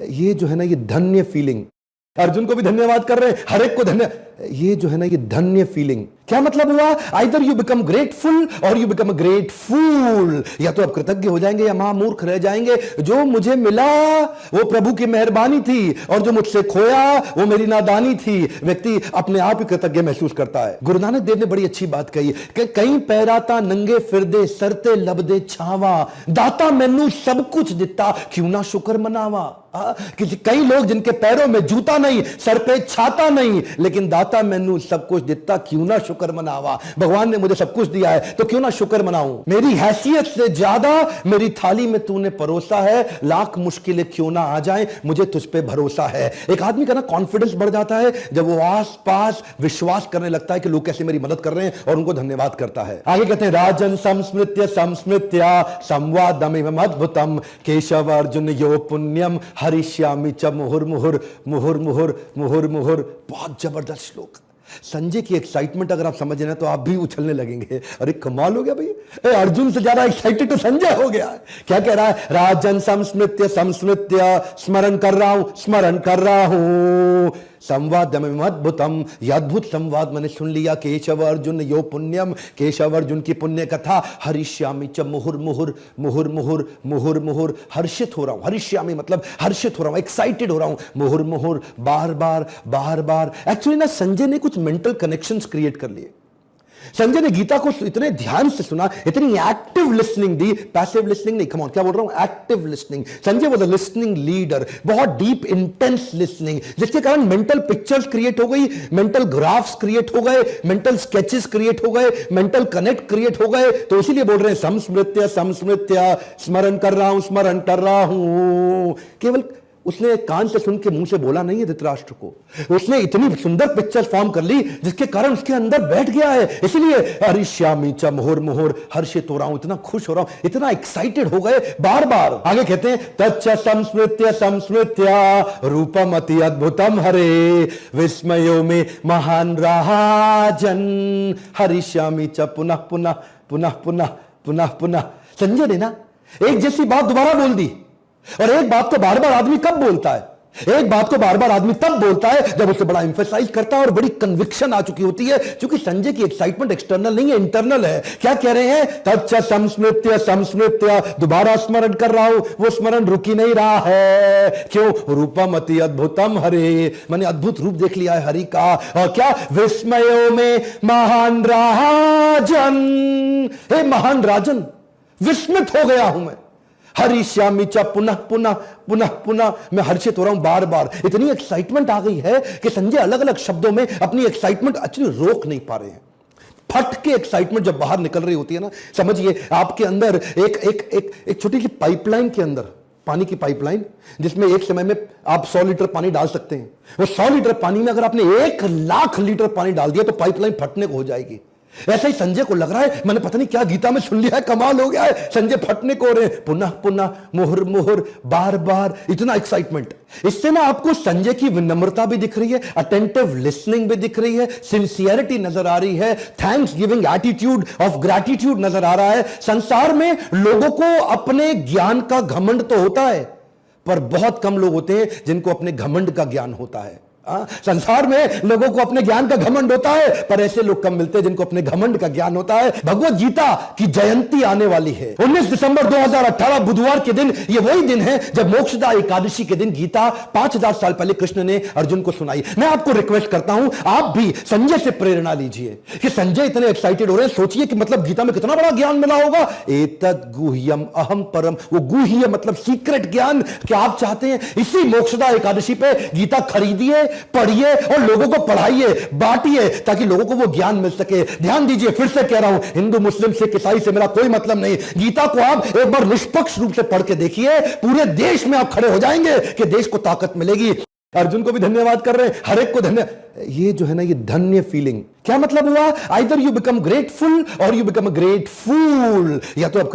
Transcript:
ये जो है ना, ये धन्य फीलिंग, अर्जुन को भी धन्यवाद कर रहे हैं, हर एक को धन्य, ये जो है ना, ये धन्य फीलिंग क्या मतलब हुआ? आइदर यू बिकम ग्रेटफुल और यू बिकम अ ग्रेट फूल। या तो आप कृतज्ञ हो जाएंगे या महामूर्ख रह जाएंगे। जो मुझे मिला वो प्रभु की मेहरबानी थी और जो मुझसे खोया वो मेरी नादानी थी। व्यक्ति अपने आप ही कृतज्ञ महसूस करता है। गुरु नानक देव ने बड़ी अच्छी बात कही कि कई पैराता नंगे फिरदे सरते लबदे छावा, दाता मैनू सब कुछ दिता क्यों ना शुक्र मनावा। कई लोग जिनके पैरों में जूता नहीं, सर पे छाता नहीं, लेकिन दाता मैनू सब कुछ दिता क्यों ना शुक्र मनावा। भगवान ने मुझे सब कुछ दिया है तो क्यों ना शुक्र मनाऊं। मेरी हैसियत से ज्यादा मेरी थाली में तूने परोसा है, लाख मुश्किलें क्यों ना आ जाएं, मुझे तुझ पे भरोसा है। एक आदमी का ना कॉन्फिडेंस बढ़ जाता है जब वो आस पास विश्वास करने लगता है कि लोग कैसे मेरी मदद कर रहे हैं और उनको धन्यवाद करता है। आगे कहते हैं राजन संस्मृत्य संस्मृत्या संवादमिमं अद्भुतम केशव अर्जुन यो पुण्यम हरिष्यामि च मुहुर्मुहुर् मुहुर्मुहुर् मुहुर्मुहुर्। बहुत जबरदस्त श्लोक। संजय की एक्साइटमेंट अगर आप समझ रहे तो आप भी उछलने लगेंगे। अरे कमाल हो गया भाई, अर्जुन से ज्यादा एक्साइटेड तो संजय हो गया। क्या कह रहा है? राजन संस्मृत्य संस्मृत्य, स्मरण कर रहा हूं, स्मरण कर रहा हूं। संवादमिमं अद्भुतम, यह अद्भुत संवाद मैंने सुन लिया। केशव अर्जुन यो पुण्यम, केशव अर्जुन की पुण्य कथा। हरिष्यामि च मुहुर्मुहुर् मुहुर्मुहुर् मुहुर्मुहुर्, हर्षित हो रहा हूं। हरिष्यामि मतलब हर्षित हो रहा हूं, एक्साइटेड हो रहा हूं। मुहुर्मुहुर् बार बार बार बार। एक्चुअली ना संजय ने कुछ मेंटल कनेक्शंस क्रिएट कर लिए। संजय ने गीता को इतने ध्यान से सुना, इतनी एक्टिव लिसनिंग दी, पैसिव लिसनिंग नहीं। कम ऑन, क्या बोल रहा हूं? Active listening. Sanjay was a listening leader, बहुत डीप इंटेंस लिसनिंग, जिसके कारण मेंटल पिक्चर्स क्रिएट हो गई, मेंटल ग्राफ्स क्रिएट हो गए, मेंटल स्केचेस क्रिएट हो गए, मेंटल कनेक्ट क्रिएट हो गए। तो इसीलिए बोल रहे हैं संस्मृत्य संस्मृत्य, स्मरण कर रहा हूं, स्मरण कर रहा हूं। केवल उसने कान से सुन के मुंह से बोला नहीं है धृतराष्ट्र को, उसने इतनी सुंदर पिक्चर फॉर्म कर ली जिसके कारण उसके अंदर बैठ गया है। इसलिए हरिष्यामि च मुहुर्मुहुर्, हर्षित हो रहा हूं, इतना खुश हो रहा हूं, इतना एक्साइटेड हो गए बार बार। आगे कहते हैं तच्च संस्मृत्य संस्मृत्य रूपम अति अद्भुतम हरे विस्मयो में महान राजन हरिष्यामि च पुनः पुनः पुनः पुनः पुनः पुनः। संजय ने ना एक जैसी बात दोबारा बोल दी। और एक बात को बार बार आदमी कब बोलता है? एक बात को बार बार आदमी तब बोलता है जब उसे बड़ा एम्फेसाइज करता है और बड़ी कन्विक्शन आ चुकी होती है। क्योंकि संजय की एक्साइटमेंट एक्सटर्नल नहीं है, इंटरनल है। क्या कह रहे हैं? तच्च संस्मृत्य संस्मृत्य, दोबारा स्मरण कर रहा हूं, वो स्मरण रुक ही नहीं रहा है। क्यों? रूपम अति अद्भुतम हरे, मैंने अद्भुत रूप देख लिया है हरि का। और क्या? विस्मयो में महान राजन, हे महान राजन, विस्मित हो गया हूं मैं। हरिष्यामि च पुनः पुनः पुनः पुनः, मैं हर्षित हो रहा हूं बार बार। इतनी एक्साइटमेंट आ गई है कि संजय अलग अलग शब्दों में अपनी एक्साइटमेंट एक्चुअली रोक नहीं पा रहे हैं। फट के एक्साइटमेंट जब बाहर निकल रही होती है ना, समझिए आपके अंदर एक एक एक एक छोटी सी पाइपलाइन के अंदर, पानी की पाइपलाइन, जिसमें एक समय में आप 100 लीटर पानी डाल सकते हैं। वो 100 लीटर पानी में अगर आपने 1 लाख लीटर पानी डाल दिया तो पाइपलाइन फटने को हो जाएगी। ऐसा ही संजय को लग रहा है, मैंने पता नहीं क्या गीता में सुन लिया है, कमाल हो गया है, संजय फटने को हो रहे हैं। पुनः पुनः मुहुर्मुहुर् बार बार, इतना एक्साइटमेंट। इससे ना आपको संजय की विनम्रता भी दिख रही है, अटेंटिव लिसनिंग भी दिख रही है, सिंसियरिटी नजर आ रही है, thanks giving attitude of gratitude नजर आ रहा है। संसार में लोगों को अपने ज्ञान का घमंड तो होता है, पर बहुत कम लोग होते हैं जिनको अपने घमंड का ज्ञान होता है। संसार में लोगों को अपने ज्ञान का घमंड होता है, पर ऐसे लोग कम मिलते हैं जिनको अपने घमंड का ज्ञान होता है। भगवत गीता की जयंती आने वाली है 19 दिसंबर 2018 बुधवार के दिन। ये वही दिन है जब मोक्षदा एकादशी के दिन गीता 5000 साल पहले कृष्ण ने अर्जुन को सुनाई। मैं आपको रिक्वेस्ट करता हूं, आप भी संजय से प्रेरणा लीजिए कि संजय इतने एक्साइटेड हो रहे हैं, सोचिए कि मतलब गीता में कितना बड़ा ज्ञान मिला होगा। एतद् गुह्यम अहम परम, वो गुह्य मतलब सीक्रेट ज्ञान। क्या आप चाहते हैं इसी मोक्षदा एकादशी पे गीता खरीदिए, पढ़िए और लोगों को पढ़ाइए, बांटिए, ताकि लोगों को वो ज्ञान मिल सके। ध्यान दीजिए, फिर से कह रहा हूं, हिंदू मुस्लिम सिख ईसाई से मेरा कोई मतलब नहीं। गीता को आप एक बार निष्पक्ष रूप से पढ़ के देखिए, पूरे देश में आप खड़े हो जाएंगे कि देश को ताकत मिलेगी। अर्जुन को भी धन्यवाद कर रहे हैं, हर एक को धन्य, ये जो है ना, ये धन्य फीलिंग क्या मतलब हुआ? आइदर यू बिकम ग्रेटफुल और यू बिकम अ ग्रेट फूल। या तो आप